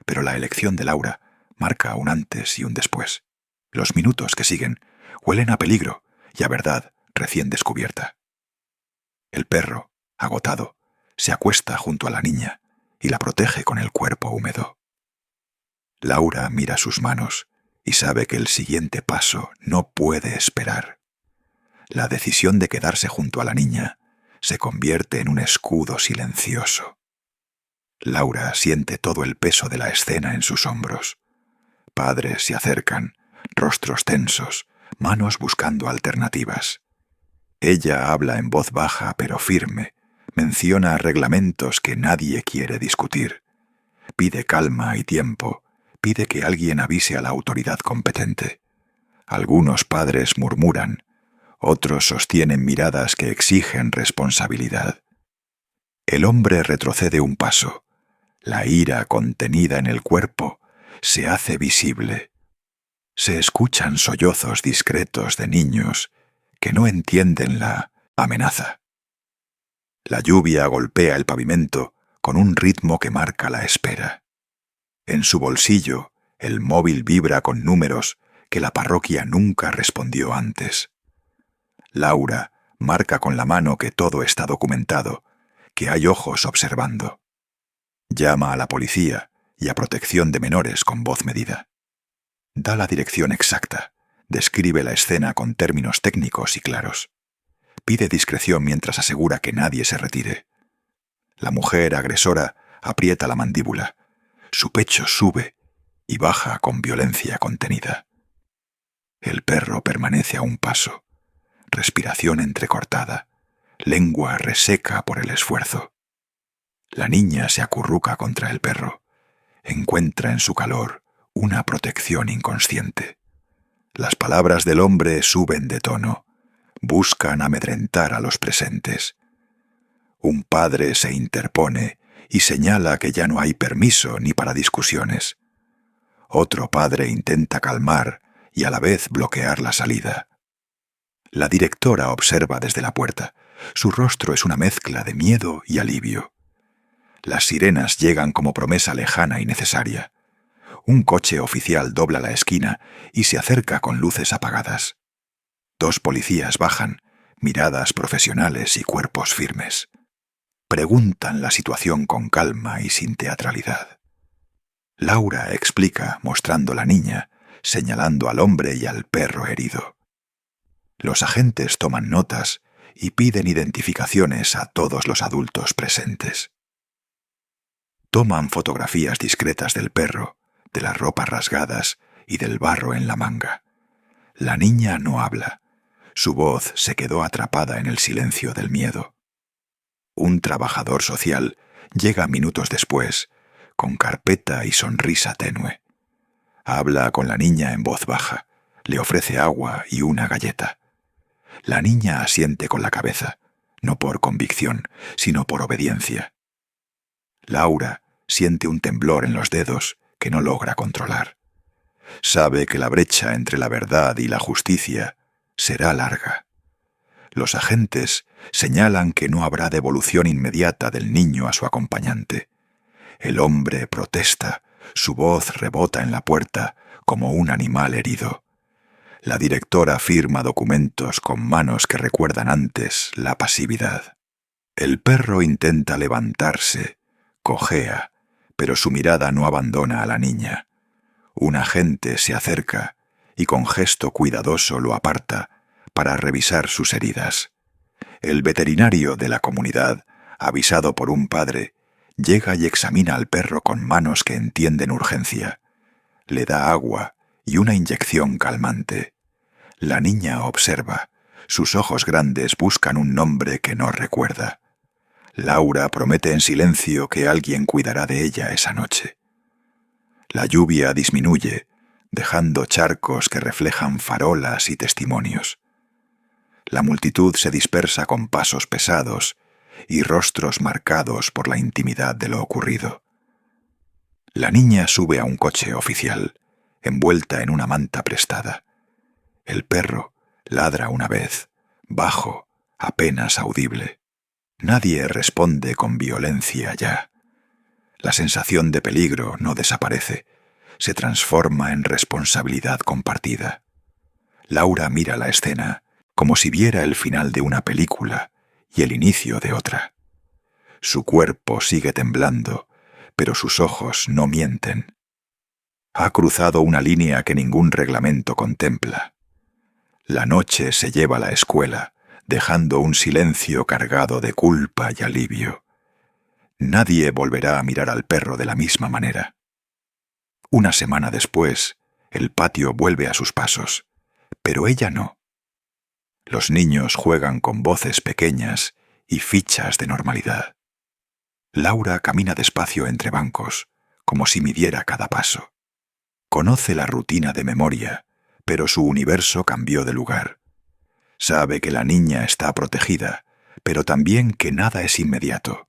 pero la elección de Laura marca un antes y un después. Los minutos que siguen huelen a peligro y a verdad recién descubierta. El perro, agotado, se acuesta junto a la niña y la protege con el cuerpo húmedo. Laura mira sus manos y sabe que el siguiente paso no puede esperar. La decisión de quedarse junto a la niña se convierte en un escudo silencioso. Laura siente todo el peso de la escena en sus hombros. Padres se acercan, rostros tensos, manos buscando alternativas. Ella habla en voz baja pero firme, menciona reglamentos que nadie quiere discutir. Pide calma y tiempo, pide que alguien avise a la autoridad competente. Algunos padres murmuran, otros sostienen miradas que exigen responsabilidad. El hombre retrocede un paso. La ira contenida en el cuerpo se hace visible. Se escuchan sollozos discretos de niños que no entienden la amenaza. La lluvia golpea el pavimento con un ritmo que marca la espera. En su bolsillo, el móvil vibra con números que la parroquia nunca respondió antes. Laura marca con la mano que todo está documentado, que hay ojos observando. Llama a la policía y a protección de menores con voz medida. Da la dirección exacta, describe la escena con términos técnicos y claros. Pide discreción mientras asegura que nadie se retire. La mujer agresora aprieta la mandíbula. Su pecho sube y baja con violencia contenida. El perro permanece a un paso. Respiración entrecortada, lengua reseca por el esfuerzo. La niña se acurruca contra el perro. Encuentra en su calor una protección inconsciente. Las palabras del hombre suben de tono. Buscan amedrentar a los presentes. Un padre se interpone y señala que ya no hay permiso ni para discusiones. Otro padre intenta calmar y a la vez bloquear la salida. La directora observa desde la puerta. Su rostro es una mezcla de miedo y alivio. Las sirenas llegan como promesa lejana y necesaria. Un coche oficial dobla la esquina y se acerca con luces apagadas. 2 policías bajan, miradas profesionales y cuerpos firmes. Preguntan la situación con calma y sin teatralidad. Laura explica mostrando la niña, señalando al hombre y al perro herido. Los agentes toman notas y piden identificaciones a todos los adultos presentes. Toman fotografías discretas del perro, de las ropas rasgadas y del barro en la manga. La niña no habla. Su voz se quedó atrapada en el silencio del miedo. Un trabajador social llega minutos después, con carpeta y sonrisa tenue. Habla con la niña en voz baja, le ofrece agua y una galleta. La niña asiente con la cabeza, no por convicción, sino por obediencia. Laura siente un temblor en los dedos que no logra controlar. Sabe que la brecha entre la verdad y la justicia será larga. Los agentes señalan que no habrá devolución inmediata del niño a su acompañante. El hombre protesta, su voz rebota en la puerta como un animal herido. La directora firma documentos con manos que recuerdan antes la pasividad. El perro intenta levantarse, cojea, pero su mirada no abandona a la niña. Un agente se acerca y con gesto cuidadoso lo aparta para revisar sus heridas. El veterinario de la comunidad avisado por un padre, llega y examina al perro con manos que entienden urgencia. Le da agua y una inyección calmante. La niña observa. Sus ojos grandes buscan un nombre que no recuerda. Laura promete en silencio que alguien cuidará de ella esa noche. La lluvia disminuye, dejando charcos que reflejan farolas y testimonios. La multitud se dispersa con pasos pesados y rostros marcados por la intimidad de lo ocurrido. La niña sube a un coche oficial, envuelta en una manta prestada. El perro ladra una vez, bajo, apenas audible. Nadie responde con violencia ya. La sensación de peligro no desaparece, se transforma en responsabilidad compartida. Laura mira la escena como si viera el final de una película y el inicio de otra. Su cuerpo sigue temblando, pero sus ojos no mienten. Ha cruzado una línea que ningún reglamento contempla. La noche se lleva la escuela, dejando un silencio cargado de culpa y alivio. Nadie volverá a mirar al perro de la misma manera. Una semana después, el patio vuelve a sus pasos, pero ella no. Los niños juegan con voces pequeñas y fichas de normalidad. Laura camina despacio entre bancos, como si midiera cada paso. Conoce la rutina de memoria, pero su universo cambió de lugar. Sabe que la niña está protegida, pero también que nada es inmediato.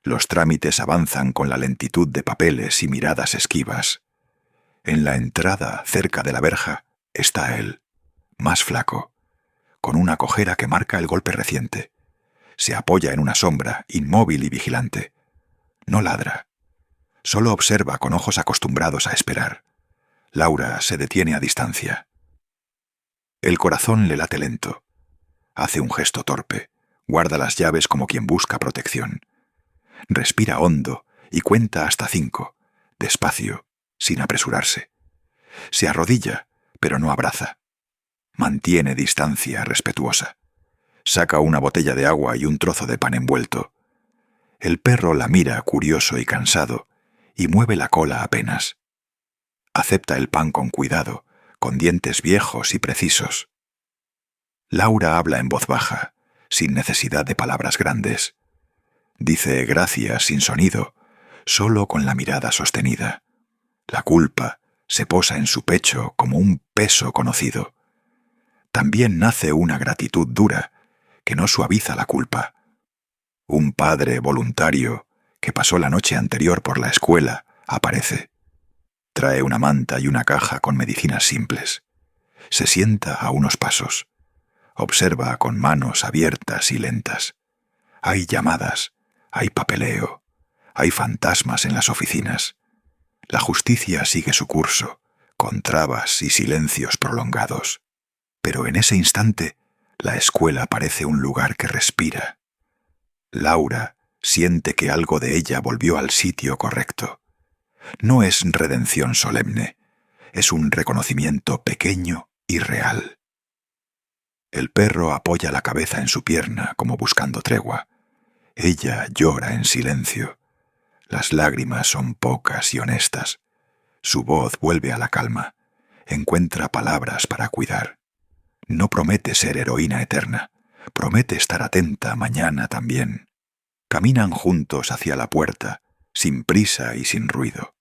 Los trámites avanzan con la lentitud de papeles y miradas esquivas. En la entrada, cerca de la verja, está él, más flaco, con una cojera que marca el golpe reciente. Se apoya en una sombra, inmóvil y vigilante. No ladra. Solo observa con ojos acostumbrados a esperar. Laura se detiene a distancia. El corazón le late lento. Hace un gesto torpe. Guarda las llaves como quien busca protección. Respira hondo y cuenta hasta 5, despacio, sin apresurarse. Se arrodilla, pero no abraza. Mantiene distancia respetuosa. Saca una botella de agua y un trozo de pan envuelto. El perro la mira curioso y cansado y mueve la cola apenas. Acepta el pan con cuidado, con dientes viejos y precisos. Laura habla en voz baja, sin necesidad de palabras grandes. Dice gracias sin sonido, solo con la mirada sostenida. La culpa se posa en su pecho como un peso conocido. También nace una gratitud dura, que no suaviza la culpa. Un padre voluntario, que pasó la noche anterior por la escuela, aparece. Trae una manta y una caja con medicinas simples. Se sienta a unos pasos. Observa con manos abiertas y lentas. Hay llamadas, hay papeleo, hay fantasmas en las oficinas. La justicia sigue su curso, con trabas y silencios prolongados. Pero en ese instante, la escuela parece un lugar que respira. Laura siente que algo de ella volvió al sitio correcto. No es redención solemne, es un reconocimiento pequeño y real. El perro apoya la cabeza en su pierna como buscando tregua. Ella llora en silencio. Las lágrimas son pocas y honestas. Su voz vuelve a la calma. Encuentra palabras para cuidar. No promete ser heroína eterna. Promete estar atenta mañana también. Caminan juntos hacia la puerta, sin prisa y sin ruido.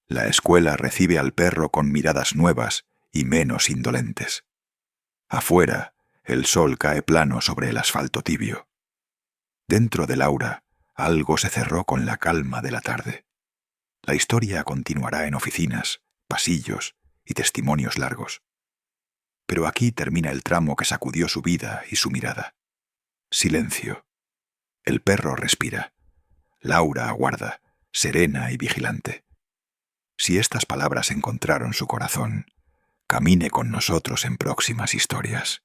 La escuela recibe al perro con miradas nuevas y menos indolentes. Afuera, el sol cae plano sobre el asfalto tibio. Dentro de Laura, algo se cerró con la calma de la tarde. La historia continuará en oficinas, pasillos y testimonios largos. Pero aquí termina el tramo que sacudió su vida y su mirada. Silencio. El perro respira. Laura aguarda, serena y vigilante. Si estas palabras encontraron su corazón, camine con nosotros en próximas historias.